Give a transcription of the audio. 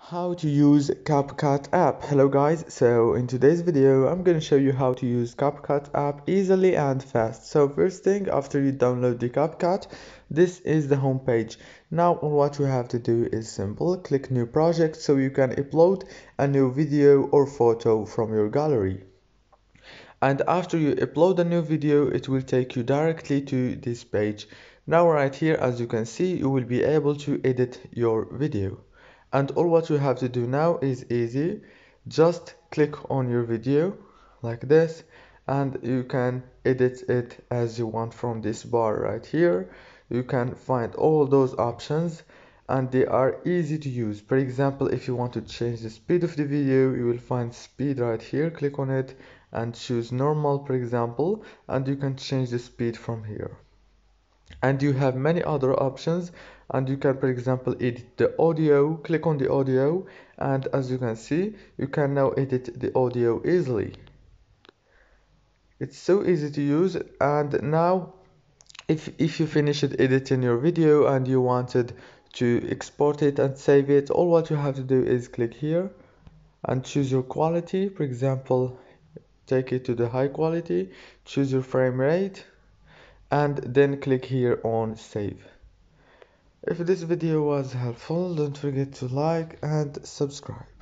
How to use CapCut app. Hello guys, so in today's video I'm going to show you how to use CapCut app easily and fast. So first thing, after you download the CapCut, this is the home page. Now what you have to do is simple. Click new project so you can upload a new video or photo from your gallery. And after you upload a new video, it will take you directly to this page. Now right here, as you can see, you will be able to edit your video. And all what you have to do now is easy. Just click on your video like this, and you can edit it as you want from this bar right here. You can find all those options and they are easy to use. For example, if you want to change the speed of the video, you will find speed right here. Click on it and choose normal, for example, and you can change the speed from here. And you have many other options, and you can, for example, edit the audio. Click on the audio, and as you can see, you can now edit the audio easily. It's so easy to use. And now if you finish editing your video and you wanted to export it and save it, all what you have to do is click here and choose your quality. For example, take it to the high quality, choose your frame rate, and then click here on save. If this video was helpful, don't forget to like and subscribe.